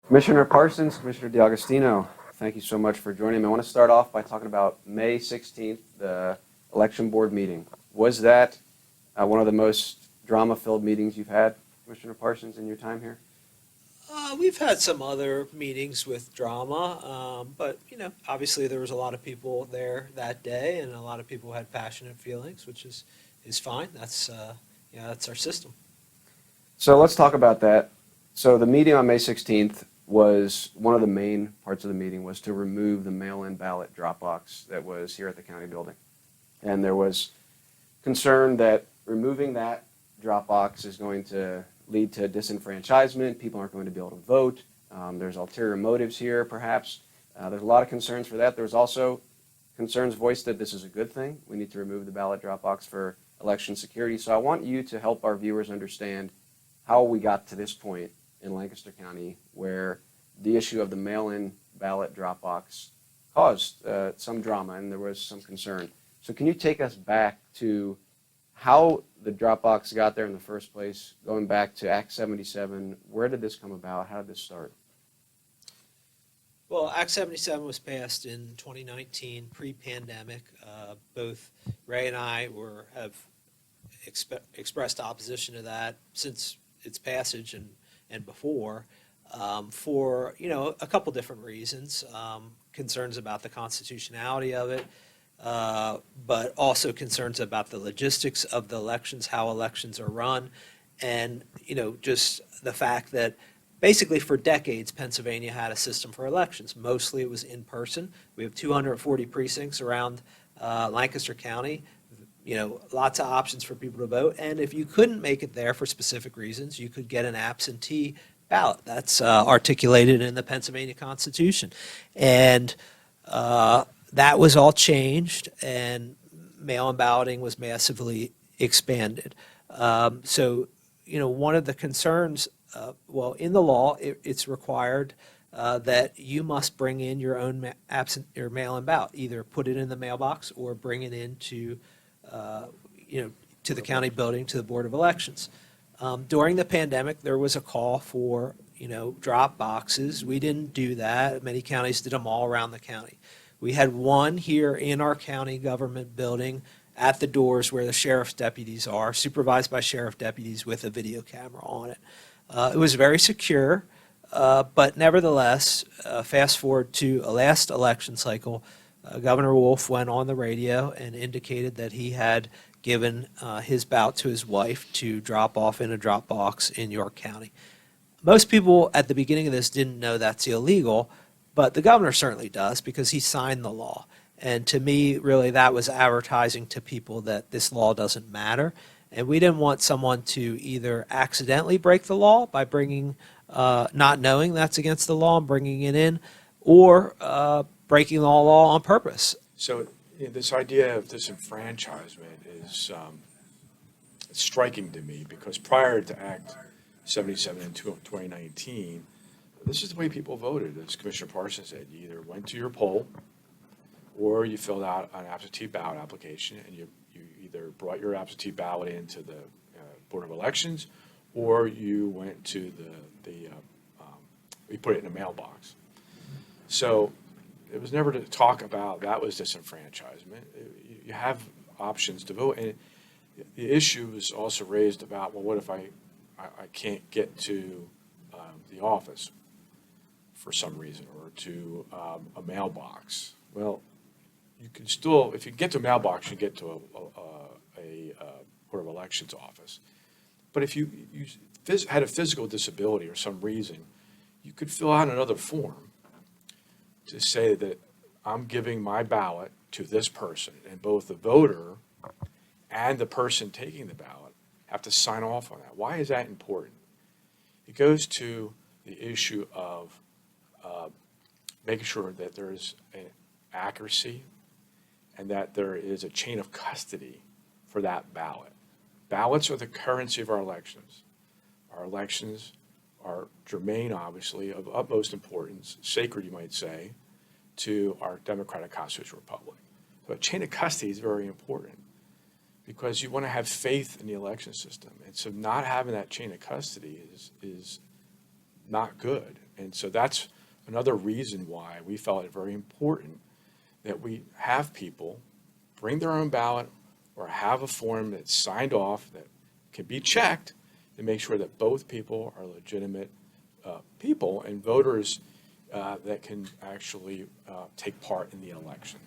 Commissioner Parsons, Commissioner DiAgostino, thank you so much for joining me. I want to start off by talking about May 16th, the election board meeting. Was that one of the most drama-filled meetings you've had, Commissioner Parsons, in your time here? We've had some other meetings with drama, but obviously there was a lot of people there that day, and a lot of people had passionate feelings, which is fine. That's our system. So let's talk about that. So the meeting on May 16th was one of the main parts of the meeting was to remove the mail-in ballot drop box that was here at the county building. And there was concern that removing that drop box is going to lead to disenfranchisement. People aren't going to be able to vote. There's ulterior motives here, perhaps. There's a lot of concerns for that. There's also concerns voiced that this is a good thing. We need to remove the ballot drop box for election security. So I want you to help our viewers understand how we got to this point in Lancaster County where the issue of the mail-in ballot drop box caused some drama and there was some concern. So can you take us back to how the drop box got there in the first place, going back to Act 77? Where did this come about? How did this start? Well, Act 77 was passed in 2019, pre-pandemic. Both Ray and I have expressed opposition to that since its passage and before, for a couple different reasons. Concerns about the constitutionality of it, but also concerns about the logistics of the elections, how elections are run, and just the fact that basically for decades Pennsylvania had a system for elections. Mostly it was in person. We have 240 precincts around Lancaster County. Lots of options for people to vote, and if you couldn't make it there for specific reasons, you could get an absentee ballot. That's articulated in the Pennsylvania Constitution, and that was all changed, and mail-in balloting was massively expanded. So, one of the concerns, in the law, it's required that you must bring in your own your mail-in ballot, either put it in the mailbox or bring it into to the county building, to the Board of Elections. During the pandemic, there was a call for, drop boxes. We didn't do that. Many counties did them all around the county. We had one here in our county government building at the doors where the sheriff's deputies are, supervised by sheriff deputies with a video camera on it. It was very secure, but nevertheless, fast forward to a last election cycle, Governor Wolf went on the radio and indicated that he had given his ballot to his wife to drop off in a drop box in York County. Most people at the beginning of this didn't know that's illegal, but the governor certainly does because he signed the law. And to me, really, that was advertising to people that this law doesn't matter. And we didn't want someone to either accidentally break the law by bringing, not knowing that's against the law and bringing it in, or breaking the law on purpose. So this idea of disenfranchisement is striking to me because prior to Act 77 in 2019, this is the way people voted. As Commissioner Parsons said, you either went to your poll or you filled out an absentee ballot application and you either brought your absentee ballot into the Board of Elections or you went to we put it in a mailbox. So it was never to talk about that was disenfranchisement. You have options to vote. And the issue was also raised about, well, what if I can't get to the office for some reason or to a mailbox? Well, you can still, if you get to a mailbox, you get to a Board of Elections office. But if you had a physical disability or some reason, you could fill out another form to say that I'm giving my ballot to this person, and both the voter and the person taking the ballot have to sign off on that. Why is that important? It goes to the issue of making sure that there is an accuracy and that there is a chain of custody for that ballot. Ballots are the currency of our elections. Our elections are germane, obviously, of utmost importance, sacred, you might say, to our democratic constitutional republic. So a chain of custody is very important because you want to have faith in the election system. And so not having that chain of custody is not good. And so that's another reason why we felt it very important that we have people bring their own ballot or have a form that's signed off that can be checked to make sure that both people are legitimate people and voters that can actually take part in the election.